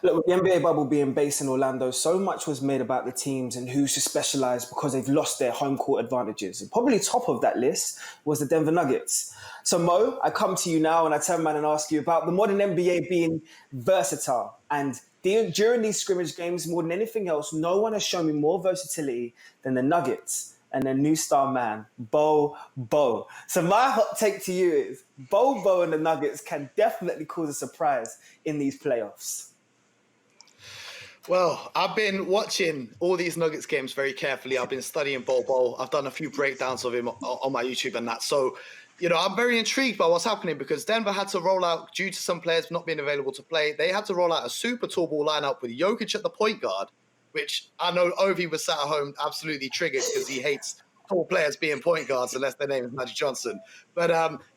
Look, with the NBA bubble being based in Orlando, so much was made about the teams and who should specialize because they've lost their home court advantages. And probably top of that list was the Denver Nuggets. So Mo, I come to you now and I turn around and ask you about the modern NBA being versatile. And during these scrimmage games, more than anything else, no one has shown me more versatility than the Nuggets and their new star man, Bol Bol. So my hot take to you is Bol Bol and the Nuggets can definitely cause a surprise in these playoffs. Well, I've been watching all these Nuggets games very carefully. I've been studying Bol Bol. I've done a few breakdowns of him on my YouTube and that. So, I'm very intrigued by what's happening because Denver had to roll out, due to some players not being available to play, they had to roll out a super tall ball lineup with Jokic at the point guard, which I know Ovie was sat at home absolutely triggered because he hates tall players being point guards unless their name is Magic Johnson. But,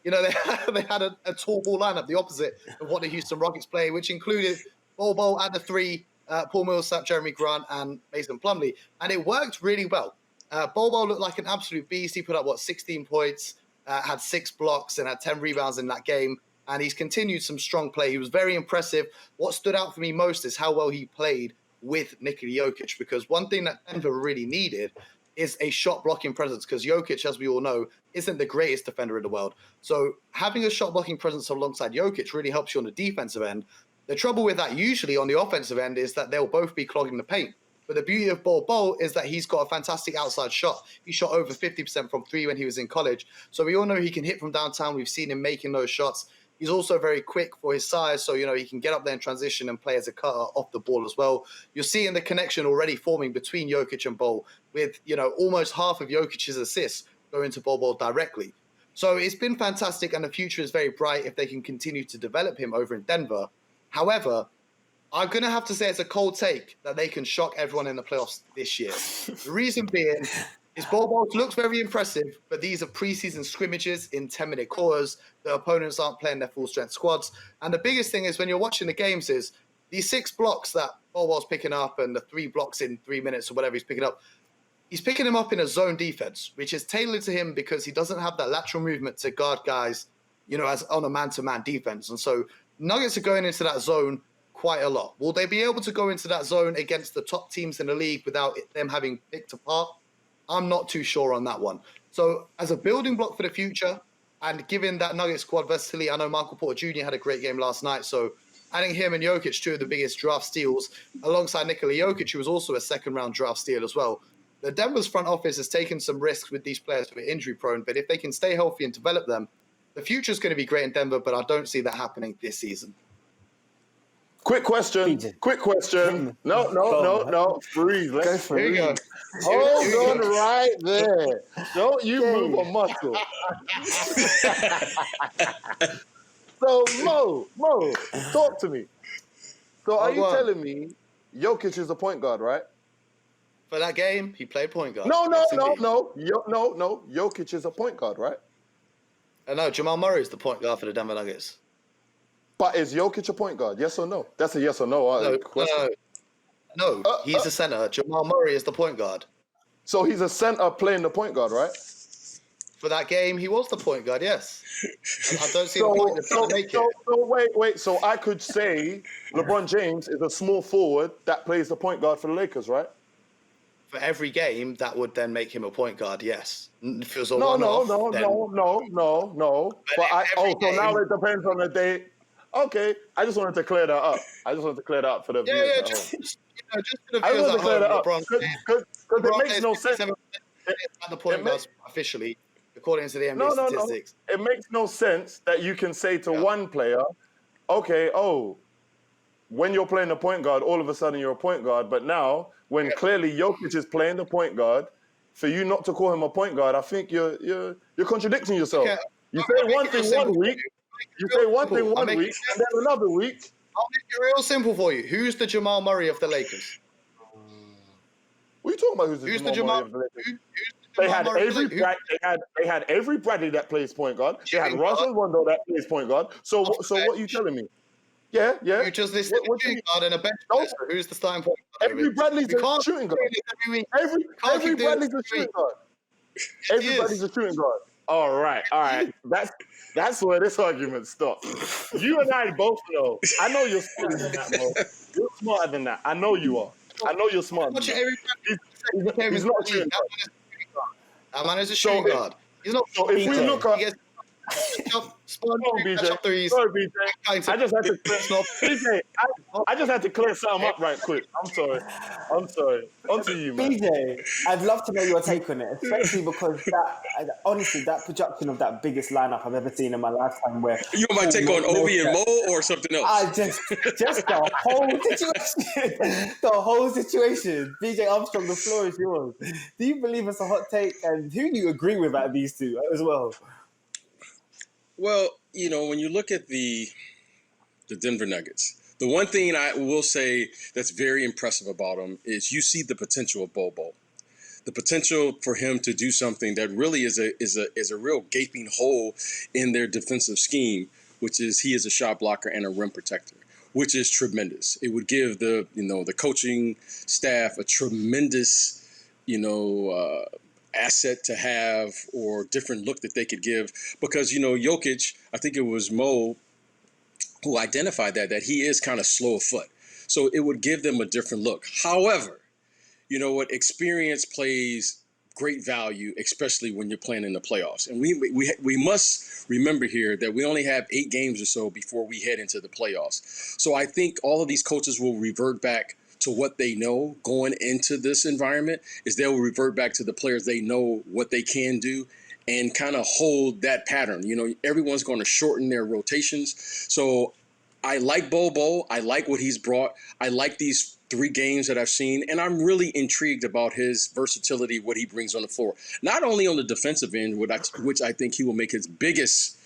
they had a tall ball lineup, the opposite of what the Houston Rockets play, which included Bol Bol at the three, Paul Millsap, Jeremy Grant, and Mason Plumlee. And it worked really well. Bol Bol looked like an absolute beast. He put up, 16 points, had 6 blocks, and had 10 rebounds in that game. And he's continued some strong play. He was very impressive. What stood out for me most is how well he played with Nikola Jokic, because one thing that Denver really needed is a shot blocking presence, because Jokic, as we all know, isn't the greatest defender in the world. So having a shot blocking presence alongside Jokic really helps you on the defensive end. The trouble with that usually on the offensive end is that they'll both be clogging the paint. But the beauty of Bol Bol is that he's got a fantastic outside shot. He shot over 50% from three when he was in college. So we all know he can hit from downtown. We've seen him making those shots. He's also very quick for his size. So, he can get up there in transition and play as a cutter off the ball as well. You're seeing the connection already forming between Jokic and Bol with, almost half of Jokic's assists going to Bol Bol directly. So it's been fantastic, and the future is very bright if they can continue to develop him over in Denver. However, I'm going to have to say it's a cold take that they can shock everyone in the playoffs this year. The reason being is Bol Bol looks very impressive, but these are preseason scrimmages in 10-minute quarters. The opponents aren't playing their full-strength squads. And the biggest thing is when you're watching the games is these 6 blocks that Bol Bol's picking up and the 3 blocks in 3 minutes or whatever he's picking them up in a zone defense, which is tailored to him because he doesn't have that lateral movement to guard guys, as on a man-to-man defense. And so Nuggets are going into that zone quite a lot. Will they be able to go into that zone against the top teams in the league without them having picked apart? I'm not too sure on that one. So as a building block for the future, and given that Nuggets squad versatility, I know Michael Porter Jr. had a great game last night, so adding him and Jokic, 2 of the biggest draft steals, alongside Nikola Jokic, who was also a second-round draft steal as well. The Denver's front office has taken some risks with these players who are injury-prone, but if they can stay healthy and develop them, the future is going to be great in Denver, but I don't see that happening this season. Quick question. No. Freeze. Let's freeze. Hold on right there. Don't you move a muscle. So, Mo, talk to me. So, are you telling me Jokic is a point guard, right? For that game, he played point guard. No. Jokic is a point guard, right? No, Jamal Murray is the point guard for the Denver Nuggets. But is Jokic a point guard? Yes or no? That's a yes or no question. No, he's a center. Jamal Murray is the point guard. So he's a center playing the point guard, right? For that game, he was the point guard, yes. I don't see the point of make it. So wait. So I could say LeBron James is a small forward that plays the point guard for the Lakers, right? For every game, that would then make him a point guard, yes. If it was a No. But so now it depends on the day. Okay, I just wanted to clear that up. For the viewers. Just for the I viewers wanted to clear that up because it makes no sense. At the point guards officially, according to the NBA statistics. No. It makes no sense that you can say to one player, okay, when you're playing the point guard, all of a sudden you're a point guard. But now, when clearly Jokic is playing the point guard, for you not to call him a point guard, I think you're contradicting yourself. Okay. You say one thing one week. You say one thing one week, and then another week. I'll make it real simple for you. Who's the Jamal Murray of the Lakers? What are you talking about? Who's the Jamal Murray of the Lakers? They had Avery Bradley that plays point guard. They had Rajon Rondo that plays point guard. So what are you telling me? Yeah. You just listed a shooting guard and a bench player. Who's the starting point guard? Avery Bradley's a shooting guard. Avery Bradley's a shooting guard. Everybody's a shooting guard. All right. That's where this argument stops. You and I both know. I know you're smarter than that, Mo. You're smarter than that. I know you are. I know you're smarter than that. He's not a shooting guard. That man is a shooting guard. He's not. So if we look up, BJ. Threes. Sorry, BJ. I just had to clear. BJ, I just had to clear something up right quick. I'm sorry. Onto you, man. BJ, I'd love to know your take on it, especially because honestly, that projection of that biggest lineup I've ever seen in my lifetime. Where you want my take on Ovie and Mo or something else? I just the whole situation. The whole situation. BJ Armstrong, the floor is yours. Do you believe it's a hot take, and who do you agree with out of these two as well? Well, when you look at the Denver Nuggets, the one thing I will say that's very impressive about him is you see the potential of Bol Bol. The potential for him to do something that really is a real gaping hole in their defensive scheme, which is he is a shot blocker and a rim protector, which is tremendous. It would give the coaching staff a tremendous, asset to have, or different look that they could give, because Jokic, I think it was Mo who identified that he is kind of slow of foot, so it would give them a different look. However, experience plays great value, especially when you're playing in the playoffs, and we must remember here that we only have 8 games or so before we head into the playoffs. So I think all of these coaches will revert back to what they know going into this environment. Is they will revert back to the players they know what they can do and kind of hold that pattern. Everyone's going to shorten their rotations. So I like Bol Bol. I like what he's brought. I like these 3 games that I've seen, and I'm really intrigued about his versatility, what he brings on the floor. Not only on the defensive end, which I think he will make his biggest,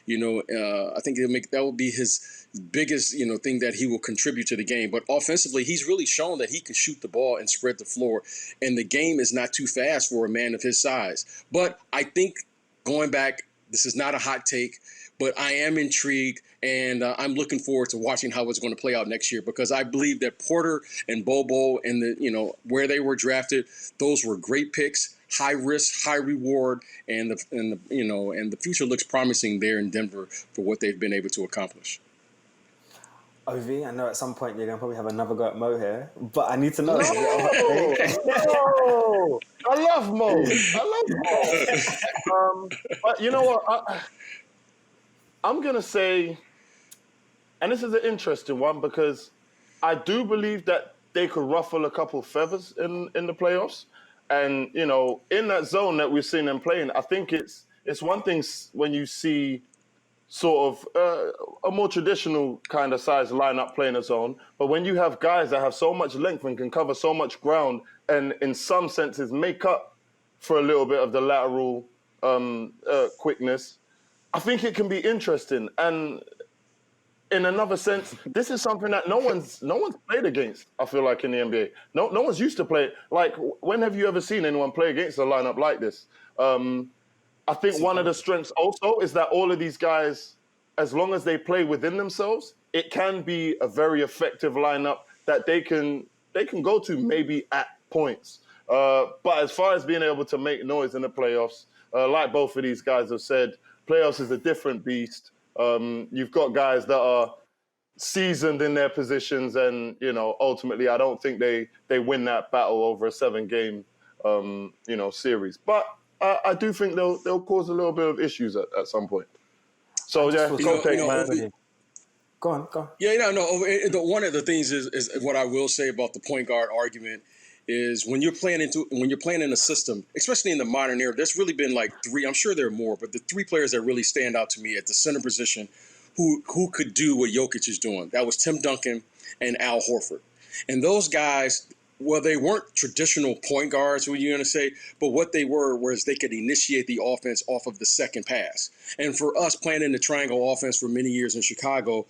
I think that will be his biggest, thing that he will contribute to the game. But offensively, he's really shown that he can shoot the ball and spread the floor, and the game is not too fast for a man of his size. But I think, going back, this is not a hot take, but I am intrigued, and I'm looking forward to watching how it's going to play out next year, because I believe that Porter and Bol Bol and where they were drafted, those were great picks. High risk, high reward, and the future looks promising there in Denver for what they've been able to accomplish. Ovie, I know at some point you're going to probably have another go at Mo here, but I need to know. No, I love Mo. But you know what? I'm going to say, and this is an interesting one, because I do believe that they could ruffle a couple feathers in the playoffs. And, in that zone that we've seen them playing, I think it's one thing when you see sort of a more traditional kind of size lineup playing a zone. But when you have guys that have so much length and can cover so much ground and in some senses make up for a little bit of the lateral quickness, I think it can be interesting. And in another sense, this is something that no one's played against, I feel like, in the NBA. No one's used to play it. Like, when have you ever seen anyone play against a lineup like this? I think one of the strengths also is that all of these guys, as long as they play within themselves, it can be a very effective lineup that they can go to maybe at points. But as far as being able to make noise in the playoffs, like both of these guys have said, playoffs is a different beast. You've got guys that are seasoned in their positions, and ultimately, I don't think they win that battle over a 7-game series. But I do think they'll cause a little bit of issues at some point. So yeah, Go on. Yeah, one of the things is what I will say about the point guard argument is when you're playing in a system, especially in the modern era, there's really been like 3. I'm sure there are more, but the 3 players that really stand out to me at the center position who could do what Jokic is doing. That was Tim Duncan and Al Horford. And those guys, well, they weren't traditional point guards, what you're going to say, but what they were was they could initiate the offense off of the second pass. And for us playing in the triangle offense for many years in Chicago,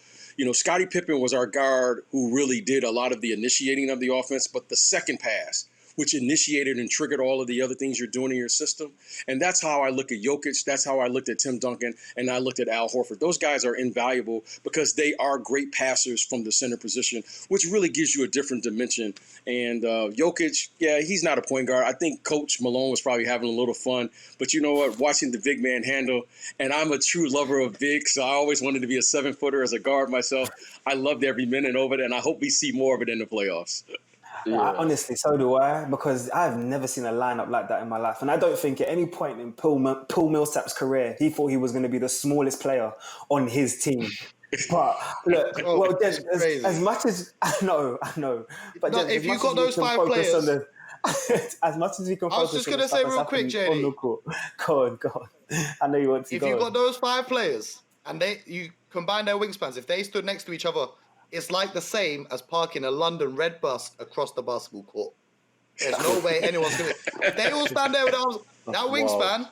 Scottie Pippen was our guard who really did a lot of the initiating of the offense, but the second pass which initiated and triggered all of the other things you're doing in your system. And that's how I look at Jokic. That's how I looked at Tim Duncan, and I looked at Al Horford. Those guys are invaluable because they are great passers from the center position, which really gives you a different dimension. And Jokic, yeah, he's not a point guard. I think Coach Malone was probably having a little fun. But you know what? Watching the big man handle, and I'm a true lover of big, so I always wanted to be a 7-footer as a guard myself. I loved every minute of it, and I hope we see more of it in the playoffs. Yeah. Honestly, so do I, because I've never seen a lineup like that in my life. And I don't think at any point in Paul Millsap's career, he thought he was going to be the smallest player on his team. But look, well, Jen, as much as I know, but Jen, if you got those 5 players, as much as we can. I was just going to say real quick, Jaydee. Go on. I know you want to. If you got those 5 players and you combine their wingspans, if they stood next to each other, it's like the same as parking a London red bus across the basketball court. There's no way anyone's going to. If they all stand there with arms, that wingspan,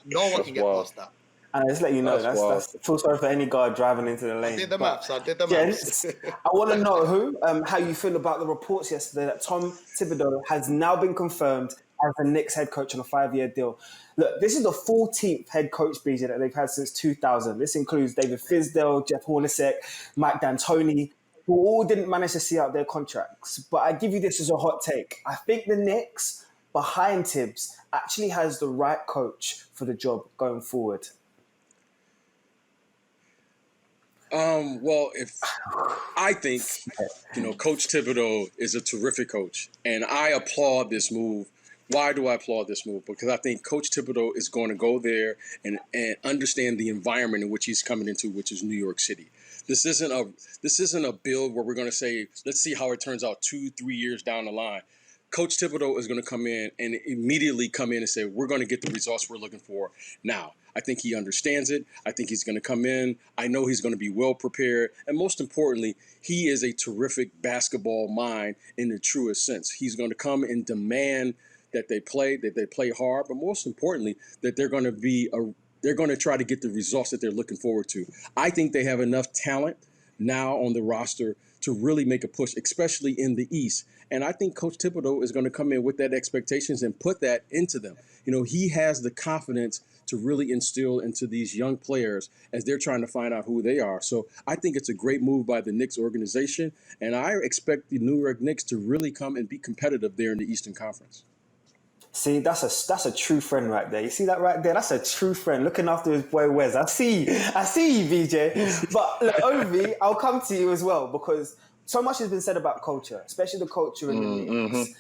no one can get past that. And just let you know, that's feel sorry for any guard driving into the lane. I did the maths. I want to know how you feel about the reports yesterday that Tom Thibodeau has now been confirmed as the Knicks head coach on a 5-year deal. Look, this is the 14th head coach, BJ, that they've had since 2000. This includes David Fizdale, Jeff Hornacek, Mike D'Antoni, who all didn't manage to see out their contracts. But I give you this as a hot take. I think the Knicks, behind Tibbs, actually has the right coach for the job going forward. Well, if I think, Coach Thibodeau is a terrific coach, and I applaud this move. Why do I applaud this move? Because I think Coach Thibodeau is going to go there and understand the environment in which he's coming into, which is New York City. This isn't a build where we're going to say, let's see how it turns out 2-3 years down the line. Coach Thibodeau is going to come in and immediately come in and say, we're going to get the results we're looking for now. I think he understands it. I think he's going to come in. I know he's going to be well prepared. And most importantly, he is a terrific basketball mind in the truest sense. He's going to come and demand that they play hard, but most importantly, that they're going to try to get the results that they're looking forward to. I think they have enough talent now on the roster to really make a push, especially in the East. And I think Coach Thibodeau is going to come in with that expectations and put that into them. He has the confidence to really instill into these young players as they're trying to find out who they are. So I think it's a great move by the Knicks organization, and I expect the New York Knicks to really come and be competitive there in the Eastern Conference. See, that's a true friend right there. You see that right there? That's a true friend looking after his boy Wes. I see you, BJ. But look, Ovie, I'll come to you as well, because so much has been said about culture, especially the culture in the Knicks,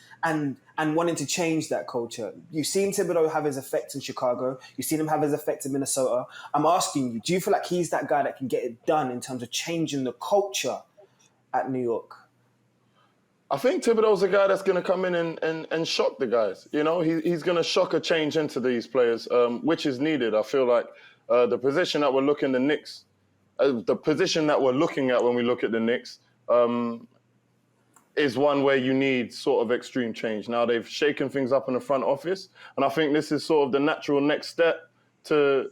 and wanting to change that culture. You've seen Thibodeau have his effect in Chicago. You've seen him have his effect in Minnesota. I'm asking you, do you feel like he's that guy that can get it done in terms of changing the culture at New York? I think Thibodeau's a guy that's going to come in and shock the guys. He's going to shock a change into these players, which is needed. I feel like the position that we're looking the Knicks, the position that we're looking at when we look at the Knicks, is one where you need sort of extreme change. Now, they've shaken things up in the front office, and I think this is sort of the natural next step to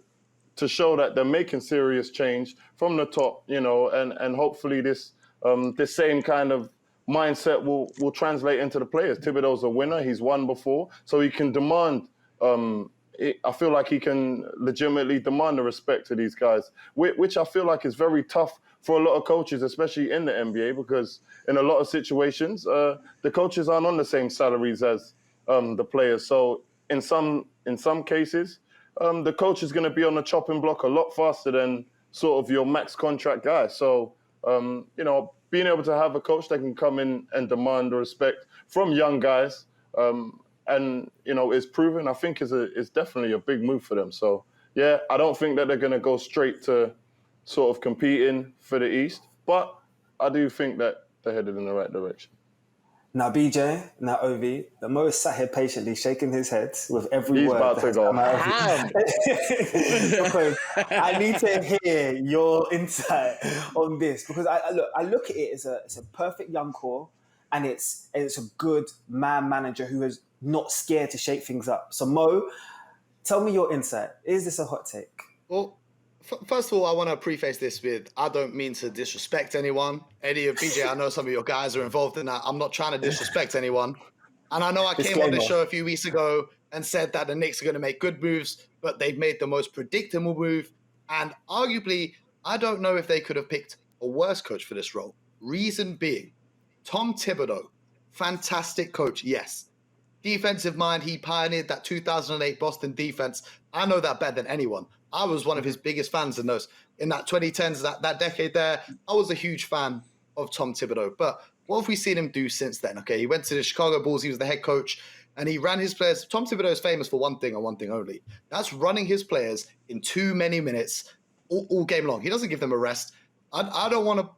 show that they're making serious change from the top, and hopefully this same kind of mindset will translate into the players. Thibodeau's a winner. He's won before, so he can demand I feel like he can legitimately demand the respect to these guys, which I feel like is very tough for a lot of coaches, especially in the NBA, because in a lot of situations, the coaches aren't on the same salaries as the players. So in some cases, the coach is going to be on the chopping block a lot faster than sort of your max contract guy. So, being able to have a coach that can come in and demand the respect from young guys, and is proven, I think is definitely a big move for them. So yeah, I don't think that they're going to go straight to sort of competing for the East, but I do think that they're headed in the right direction. Now, BJ, now Ovie, the Mo is sat here patiently shaking his head with every word. He's about to go ham. Because I need to hear your insight on this, because I look at it as it's a perfect young core, and it's a good man manager who is not scared to shake things up. So Mo, tell me your insight. Is this a hot take? Well, first of all, I want to preface this with, I don't mean to disrespect anyone. Eddie or BJ, I know some of your guys are involved in that. I'm not trying to disrespect anyone. And I know I came on Disclaimer. this show a few weeks ago and said that the Knicks are going to make good moves, but they've made the most predictable move. And arguably, I don't know if they could have picked a worse coach for this role. Reason being, Tom Thibodeau, fantastic coach, yes. Defensive mind, he pioneered that 2008 Boston defense. I know that better than anyone. I was one of his biggest fans in that 2010s, that decade there. I was a huge fan of Tom Thibodeau. But what have we seen him do since then? Okay, he went to the Chicago Bulls, he was the head coach, and he ran his players. Tom Thibodeau is famous for one thing and one thing only. That's running his players in too many minutes all game long. He doesn't give them a rest. I don't want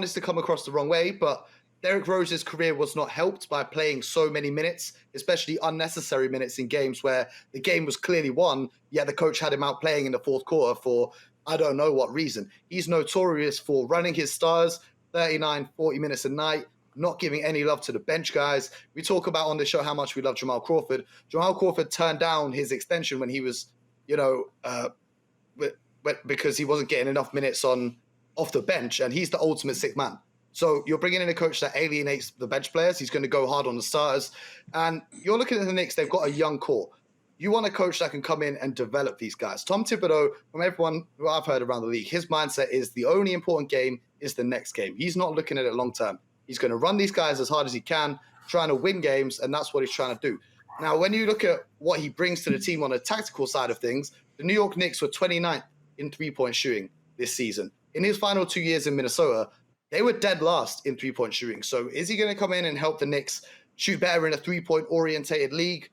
this to come across the wrong way, but Derrick Rose's career was not helped by playing so many minutes, especially unnecessary minutes in games where the game was clearly won, yet the coach had him out playing in the fourth quarter for I don't know what reason. He's notorious for running his stars 39, 40 minutes a night, not giving any love to the bench guys. We talk about on the show how much we love Jamal Crawford. Jamal Crawford turned down his extension when he was, because he wasn't getting enough minutes off the bench, and he's the ultimate sick man. So you're bringing in a coach that alienates the bench players. He's going to go hard on the starters. And you're looking at the Knicks, they've got a young core. You want a coach that can come in and develop these guys. Tom Thibodeau, from everyone who I've heard around the league, his mindset is the only important game is the next game. He's not looking at it long term. He's going to run these guys as hard as he can, trying to win games, and that's what he's trying to do. Now, when you look at what he brings to the team on the tactical side of things, the New York Knicks were 29th in three-point shooting this season. In his final 2 years in Minnesota, they were dead last in three-point shooting. So is he going to come in and help the Knicks shoot better in a three-point orientated league?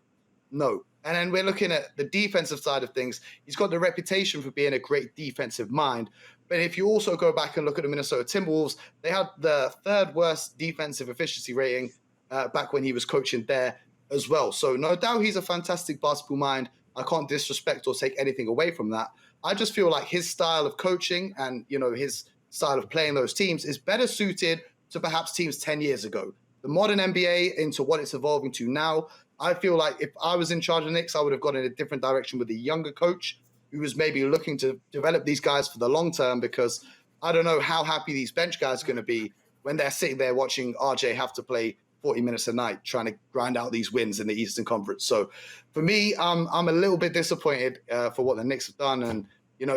No. And then we're looking at the defensive side of things. He's got the reputation for being a great defensive mind. But if you also go back and look at the Minnesota Timberwolves, they had the third worst defensive efficiency rating back when he was coaching there as well. So no doubt he's a fantastic basketball mind. I can't disrespect or take anything away from that. I just feel like his style of coaching and, his style of playing those teams is better suited to perhaps teams 10 years ago. The modern NBA into what it's evolving to now, I feel like if I was in charge of the Knicks, I would have gone in a different direction with a younger coach who was maybe looking to develop these guys for the long term, because I don't know how happy these bench guys are going to be when they're sitting there watching RJ have to play 40 minutes a night trying to grind out these wins in the Eastern Conference. So for me, I'm a little bit disappointed for what the Knicks have done. And,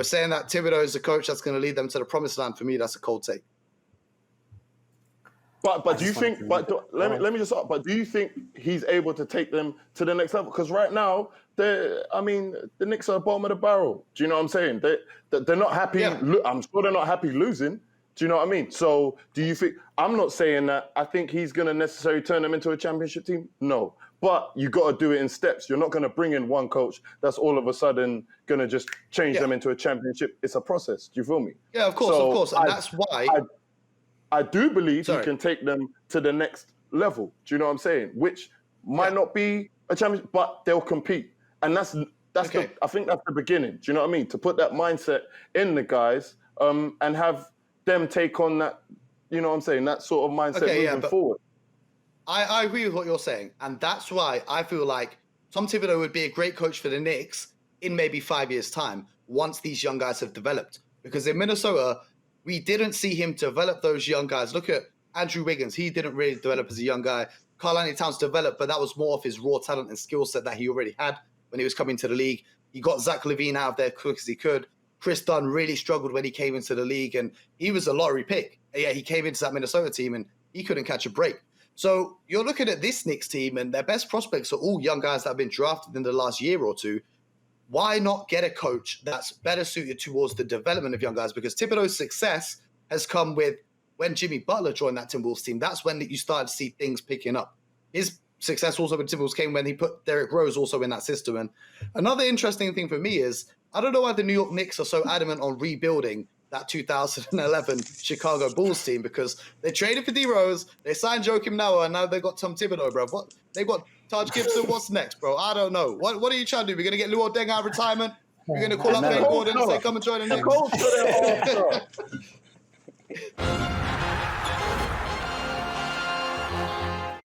saying that Thibodeau is the coach that's going to lead them to the promised land, for me, that's a cold take. But do you think? Let me just ask. But do you think he's able to take them to the next level? Because right now, the Knicks are bottom of the barrel. Do you know what I'm saying? They're not happy. Yeah. I'm sure they're not happy losing. Do you know what I mean? So do you think? I'm not saying that I think he's going to necessarily turn them into a championship team. No. But you got to do it in steps. You're not going to bring in one coach that's all of a sudden going to just change them into a championship. It's a process. Do you feel me? Yeah, of course. And that's why I do believe he can take them to the next level. Do you know what I'm saying? Which might not be a championship, but they'll compete. And I think that's the beginning. Do you know what I mean? To put that mindset in the guys and have them take on that, you know what I'm saying, that sort of mindset moving forward. I agree with what you're saying. And that's why I feel like Tom Thibodeau would be a great coach for the Knicks in maybe 5 years' time once these young guys have developed. Because in Minnesota, we didn't see him develop those young guys. Look at Andrew Wiggins. He didn't really develop as a young guy. Karl-Anthony Towns developed, but that was more of his raw talent and skill set that he already had when he was coming to the league. He got Zach LaVine out of there quick as he could. Chris Dunn really struggled when he came into the league, and he was a lottery pick. Yeah, he came into that Minnesota team, and he couldn't catch a break. So you're looking at this Knicks team, and their best prospects are all young guys that have been drafted in the last year or two. Why not get a coach that's better suited towards the development of young guys? Because Thibodeau's success has come with when Jimmy Butler joined that Timberwolves team. That's when you started to see things picking up. His success also with Timberwolves came when he put Derrick Rose also in that system. And another interesting thing for me is, I don't know why the New York Knicks are so adamant on rebuilding that 2011 Chicago Bulls team, because they traded for D Rose, they signed Joakim Noah, and now they've got Tom Thibodeau, bro. What? They've got Taj Gibson. What's next, bro? I don't know. What are you trying to do? We're going to get Luol Deng out of retirement? We're going to call up Ben Gordon and say, come and join the Knicks?